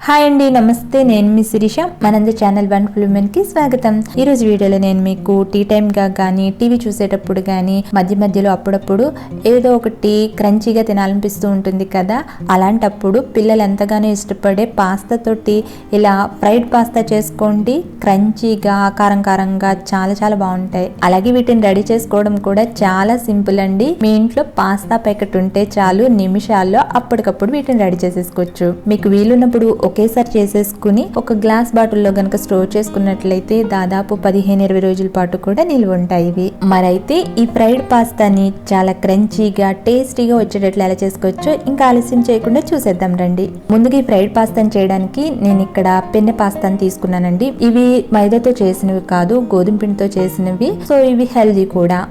Hi అండి, నమస్తే. నేను మీ శిరీష. మనందరి ఛానల్ వండర్ఫుల్ ఉమెన్ కి స్వాగతం. ఈ రోజు వీడియోలో నేను మీకు టీ టైమ్ గా కానీ టీవీ చూసేటప్పుడు కానీ మధ్య మధ్యలో అప్పుడప్పుడు ఏదో ఒకటి క్రంచీగా తినాలనిపిస్తూ ఉంటుంది కదా. అలాంటప్పుడు పిల్లలు ఎంతగానో ఇష్టపడే పాస్తా తోటి ఇలా ఫ్రైడ్ పాస్తా చేసుకోండి. క్రంచీగా కారం కారంగా చాలా చాలా బాగుంటాయి. అలాగే వీటిని రెడీ చేసుకోవడం కూడా చాలా సింపుల్ అండి. మీ ఇంట్లో పాస్తా ప్యాకెట్ ఉంటే చాలు, నిమిషాల్లో అప్పటికప్పుడు వీటిని రెడీ చేసేసుకోవచ్చు. మీకు వీలున్నప్పుడు ఒకేసారి చేసేసుకుని ఒక గ్లాస్ బాటిల్లో గనక స్టోర్ చేసుకున్నట్లయితే దాదాపు 15-20 రోజుల పాటు కూడా నిల్వ ఉంటాయి ఇవి. మరైతే ఈ ఫ్రైడ్ పాస్తాని చాలా క్రంచీగా టేస్టీగా వచ్చేటట్లు ఎలా చేసుకోవచ్చో ఇంకా ఆలస్యం చేయకుండా చూసేద్దాం రండి. ముందుగా ఈ ఫ్రైడ్ పాస్తాని చేయడానికి నేను ఇక్కడ పెన్నె పాస్తాని తీసుకున్నానండి. ఇవి మైదాతో చేసినవి కాదు, గోధుమ పిండితో చేసినవి. సో ఇవి హెల్దీ కూడా.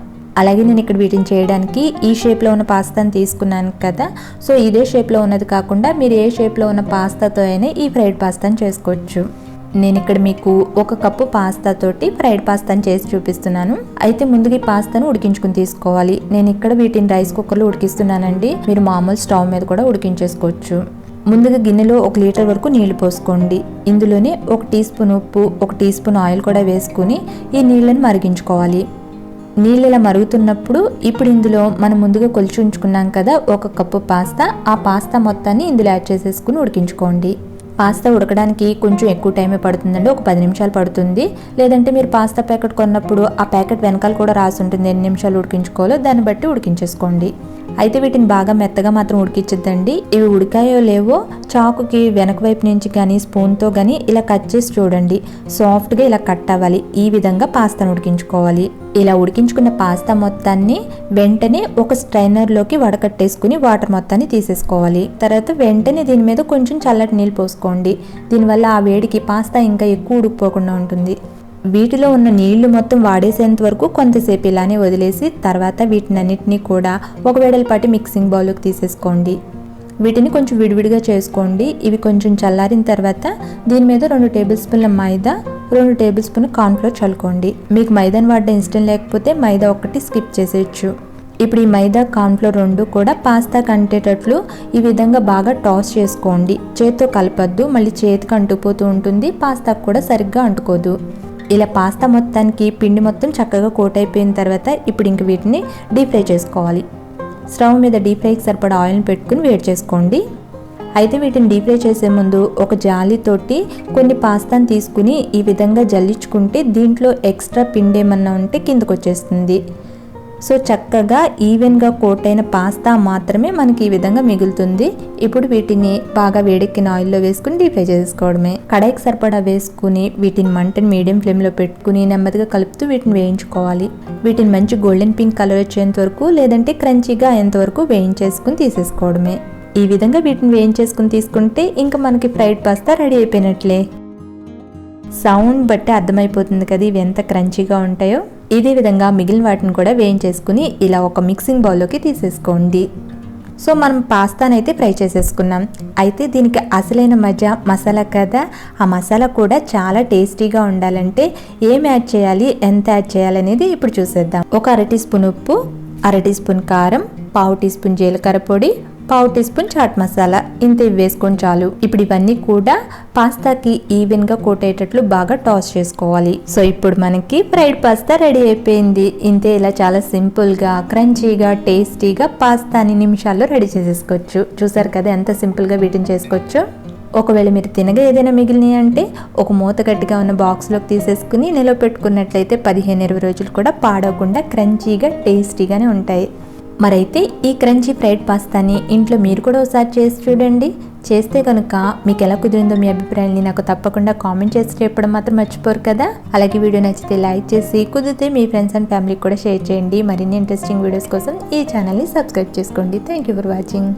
అలాగే నేను ఇక్కడ వీటిని చేయడానికి ఈ షేప్లో ఉన్న పాస్తాని తీసుకున్నాను కదా. సో ఇదే షేప్లో ఉన్నది కాకుండా మీరు ఏ షేప్లో ఉన్న పాస్తాతో అయినా ఈ ఫ్రైడ్ పాస్తాని చేసుకోవచ్చు. నేను ఇక్కడ మీకు 1 కప్పు పాస్తా తోటి ఫ్రైడ్ పాస్తాని చేసి చూపిస్తున్నాను. అయితే ముందుగా ఈ పాస్తాను ఉడికించుకుని తీసుకోవాలి. నేను ఇక్కడ వీటిని రైస్ కుక్కర్లో ఉడికిస్తున్నానండి. మీరు మామూలు స్టవ్ మీద కూడా ఉడికించేసుకోవచ్చు. ముందుగా గిన్నెలో 1 లీటర్ వరకు నీళ్లు పోసుకోండి. ఇందులోనే 1 టీ స్పూన్ ఉప్పు, 1 టీ స్పూన్ ఆయిల్ కూడా వేసుకుని ఈ నీళ్ళని మరిగించుకోవాలి. నీళ్ళు ఇలా మరుగుతున్నప్పుడు ఇప్పుడు ఇందులో మనం ముందుగా కొలిచి ఉంచుకున్నాం కదా 1 కప్పు పాస్తా. ఆ పాస్తా మొత్తాన్ని ఇందులో యాడ్ చేసేసుకుని ఉడికించుకోండి. పాస్తా ఉడకడానికి కొంచెం ఎక్కువ టైమే పడుతుందండి. ఒక 10 నిమిషాలు పడుతుంది. లేదంటే మీరు పాస్తా ప్యాకెట్ కొన్నప్పుడు ఆ ప్యాకెట్ వెనకాల కూడా రాసి ఉంటుంది ఎన్ని నిమిషాలు ఉడికించుకోవాలో, దాన్ని బట్టి ఉడికించేసుకోండి. అయితే వీటిని బాగా మెత్తగా మాత్రం ఉడికించద్దండి. ఇవి ఉడికాయో లేవో చాకుకి వెనక వైపు నుంచి కానీ స్పూన్తో కానీ ఇలా కట్ చేసి చూడండి. సాఫ్ట్గా ఇలా కట్ అవ్వాలి. ఈ విధంగా పాస్తాను ఉడికించుకోవాలి. ఇలా ఉడికించుకున్న పాస్తా మొత్తాన్ని వెంటనే ఒక స్ట్రైనర్లోకి వడకట్టేసుకుని వాటర్ మొత్తాన్ని తీసేసుకోవాలి. తర్వాత వెంటనే దీని మీద కొంచెం చల్లటి నీళ్ళు పోసుకోండి. దీనివల్ల ఆ వేడికి పాస్తా ఇంకా ఎక్కువ ఉడికిపోకుండా ఉంటుంది. వీటిలో ఉన్న నీళ్లు మొత్తం వాడేసేంత వరకు కొంతసేపు ఇలానే వదిలేసి తర్వాత వీటినన్నిటినీ కూడా ఒక వెడల్పాటి మిక్సింగ్ బౌల్లోకి తీసేసుకోండి. వీటిని కొంచెం విడివిడిగా చేసుకోండి. ఇవి కొంచెం చల్లారిన తర్వాత దీని మీద 2 టేబుల్ స్పూన్ల మైదా, 2 టేబుల్ స్పూన్ కార్న్ఫ్లోర్ చల్లుకోండి. మీకు మైదాని వాడడం ఇష్టం లేకపోతే మైదా ఒకటి స్కిప్ చేసేయచ్చు. ఇప్పుడు ఈ మైదా కార్న్ఫ్లోర్ 2 కూడా పాస్తా కంటేటట్లు ఈ విధంగా బాగా టాస్ చేసుకోండి. చేతితో కలపద్దు, మళ్ళీ చేతికి అంటుకుపోతూ ఉంటుంది. పాస్తాకు కూడా సరిగ్గా అంటుకోదు. ఇలా పాస్తా మొత్తానికి పిండి మొత్తం చక్కగా కోట్ అయిపోయిన తర్వాత ఇప్పుడు ఇంక వీటిని డీప్ ఫ్రై చేసుకోవాలి. స్టవ్ మీద డీప్ ఫ్రైకి సరిపడా ఆయిల్ని పెట్టుకుని వేడి చేసుకోండి. అయితే వీటిని డీప్ ఫ్రై చేసే ముందు ఒక జాలీతోటి కొన్ని పాస్తాని తీసుకుని ఈ విధంగా జల్లించుకుంటే దీంట్లో ఎక్స్ట్రా పిండి ఏమన్నా ఉంటే కిందకు వచ్చేస్తుంది. సో చక్కగా ఈవెన్గా కోట్ అయిన పాస్తా మాత్రమే మనకి ఈ విధంగా మిగులుతుంది. ఇప్పుడు వీటిని బాగా వేడెక్కిన ఆయిల్లో వేసుకుని డీప్ ఫ్రై చేసుకోవడమే. కడాయికి సరిపడా వేసుకుని వీటిని మంటని మీడియం ఫ్లేమ్లో పెట్టుకుని నెమ్మదిగా కలుపుతూ వీటిని వేయించుకోవాలి. వీటిని మంచి గోల్డెన్ పింక్ కలర్ వచ్చేంత వరకు లేదంటే క్రంచీగా అయ్యేంత వరకు వేయించేసుకుని తీసేసుకోవడమే. ఈ విధంగా వీటిని వేయించేసుకుని తీసుకుంటే ఇంకా మనకి ఫ్రైడ్ పాస్తా రెడీ అయిపోయినట్లే. సౌండ్ బట్టి అర్థమైపోతుంది కదా ఇవి ఎంత క్రంచీగా ఉంటాయో. ఇదే విధంగా మిగిలిన వాటిని కూడా వేయించేసుకుని ఇలా ఒక మిక్సింగ్ బౌల్లోకి తీసేసుకోండి. సో మనం పాస్తాని అయితే ఫ్రై చేసేసుకున్నాం. అయితే దీనికి అసలైన మజా మసాలా కదా. ఆ మసాలా కూడా చాలా టేస్టీగా ఉండాలంటే ఏం యాడ్ చేయాలి, ఎంత యాడ్ చేయాలనేది ఇప్పుడు చూసేద్దాం. ఒక 1/2 టీ స్పూన్ ఉప్పు, 1/2 టీ స్పూన్ కారం, 1/2 టీ స్పూన్ జీలకర్ర పొడి, 1/2 టీ స్పూన్ చాట్ మసాలా, ఇంత వేసుకొని చాలు. ఇప్పుడు ఇవన్నీ కూడా పాస్తాకి ఈవెన్ గా కోట్ అయ్యేటట్లు బాగా టాస్ చేసుకోవాలి. సో ఇప్పుడు మనకి ఫ్రైడ్ పాస్తా రెడీ అయిపోయింది. ఇంతే, ఇలా చాలా సింపుల్ గా క్రంచీగా టేస్టీగా పాస్తాని నిమిషాల్లో రెడీ చేసేసుకోవచ్చు. చూసారు కదా ఎంత సింపుల్ గా వీటిని చేసుకోవచ్చు. ఒకవేళ మీరు తినగా ఏదైనా మిగిలినాయి అంటే ఒక మూత గట్టిగా ఉన్న బాక్స్లోకి తీసేసుకుని నిలవ పెట్టుకున్నట్లయితే 15-20 రోజులు కూడా పాడకుండా క్రంచీగా టేస్టీగానే ఉంటాయి. మరైతే ఈ క్రంచీ ఫ్రైడ్ పాస్తాని ఇంట్లో మీరు కూడా ఒకసారి చేసి చూడండి. చేస్తే కనుక మీకు ఎలా కుదిరిందో మీ అభిప్రాయాన్ని నాకు తప్పకుండా కామెంట్ చేసి చెప్పడం మాత్రం మర్చిపోరు కదా. అలాగే వీడియో నచ్చితే లైక్ చేసి కుదిరితే మీ ఫ్రెండ్స్ అండ్ ఫ్యామిలీకి కూడా షేర్ చేయండి. మరిన్ని ఇంట్రెస్టింగ్ వీడియోస్ కోసం ఈ ఛానల్ని సబ్స్క్రైబ్ చేసుకోండి. Thank you for watching.